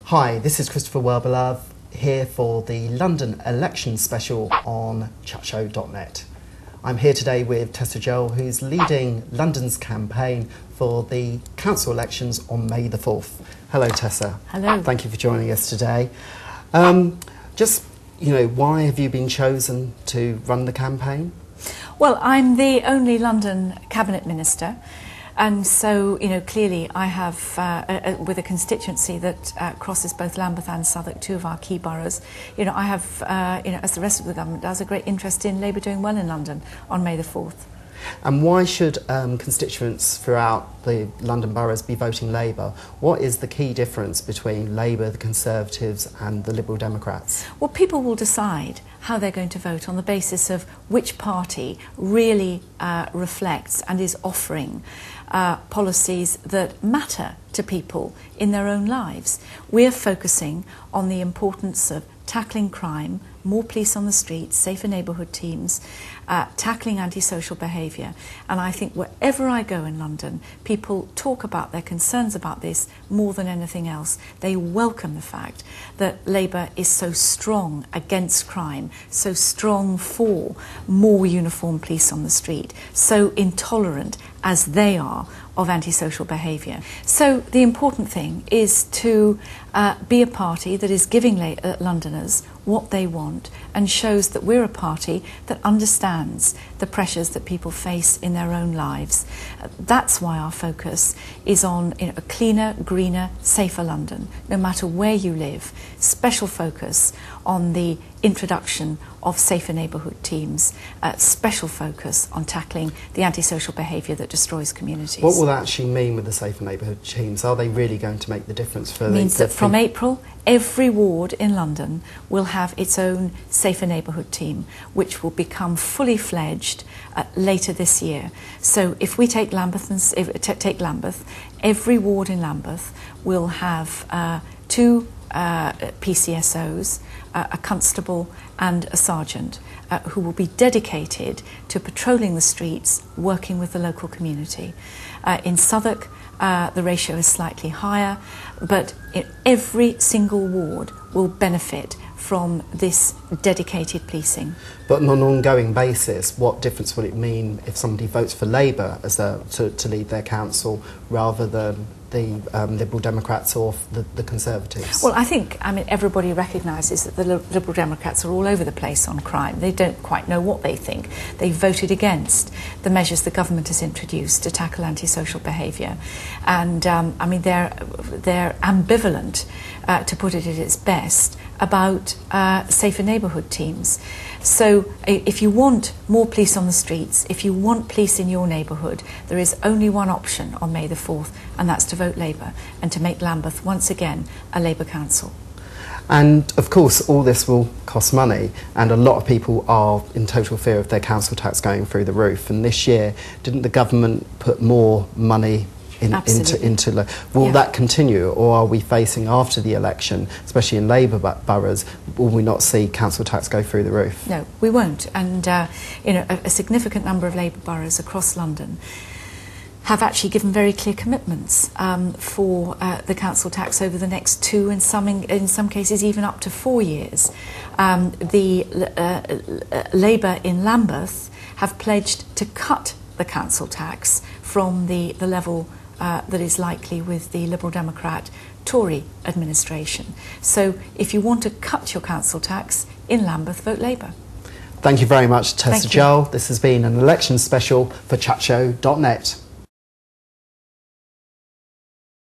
Hi, this is Christopher Wellbelove here for the London election special on chatshow.net. I'm here today with Tessa Jowell, who's leading London's campaign for the council elections on May the 4th. Hello, Tessa. Hello. Thank you for joining us today. Why have you been chosen to run the campaign? Well, I'm the only London Cabinet Minister. And so, clearly I have, with a constituency that crosses both Lambeth and Southwark, two of our key boroughs, I have, as the rest of the government does, a great interest in Labour doing well in London on May the 4th. And why should constituents throughout the London boroughs be voting Labour? What is the key difference between Labour, the Conservatives and the Liberal Democrats? Well, people will decide how they're going to vote on the basis of which party really reflects and is offering policies that matter to people in their own lives. We're focusing on the importance of tackling crime, more police on the streets, safer neighbourhood teams, tackling antisocial behaviour. And I think wherever I go in London, people talk about their concerns about this more than anything else. They welcome the fact that Labour is so strong against crime, so strong for more uniformed police on the street, so intolerant as they are of antisocial behaviour. So the important thing is to be a party that is giving Londoners what they want and shows that we're a party that understands the pressures that people face in their own lives. That's why our focus is on a cleaner, greener, safer London, no matter where you live. Special focus on the introduction of safer neighbourhood teams, special focus on tackling the antisocial behaviour that destroys communities. What will that actually mean with the safer neighbourhood teams? Are they really going to make the difference for It means that from April, every ward in London will have its own safer neighbourhood team, which will become fully fledged later this year. So if we take Lambeth, every ward in Lambeth will have two PCSOs, a constable and a sergeant, who will be dedicated to patrolling the streets, working with the local community. In Southwark, the ratio is slightly higher, but every single ward will benefit from this dedicated policing. But on an ongoing basis, what difference will it mean if somebody votes for Labour as to lead their council rather than the Liberal Democrats or the Conservatives? Well, I think everybody recognises that the Liberal Democrats are all over the place on crime. They don't quite know what they think. They voted against the measures the government has introduced to tackle antisocial behaviour, and they're ambivalent, to put it at its best, about safer neighbourhood teams. So if you want more police on the streets, if you want police in your neighbourhood, there is only one option on May the 4th, and that's to vote Labour and to make Lambeth once again a Labour council. And of course all this will cost money, and a lot of people are in total fear of their council tax going through the roof. And this year, didn't the government put more money into will that continue, or are we facing after the election, especially in Labour boroughs, will we not see council tax go through the roof? No, we won't. And a significant number of Labour boroughs across London have actually given very clear commitments for the council tax over the next 2 and in some cases even up to 4 years. Labour in Lambeth have pledged to cut the council tax from the level that is likely with the Liberal Democrat Tory administration. So if you want to cut your council tax in Lambeth, vote Labour. Thank you very much, Tessa Jowell. This has been an election special for chatshow.net.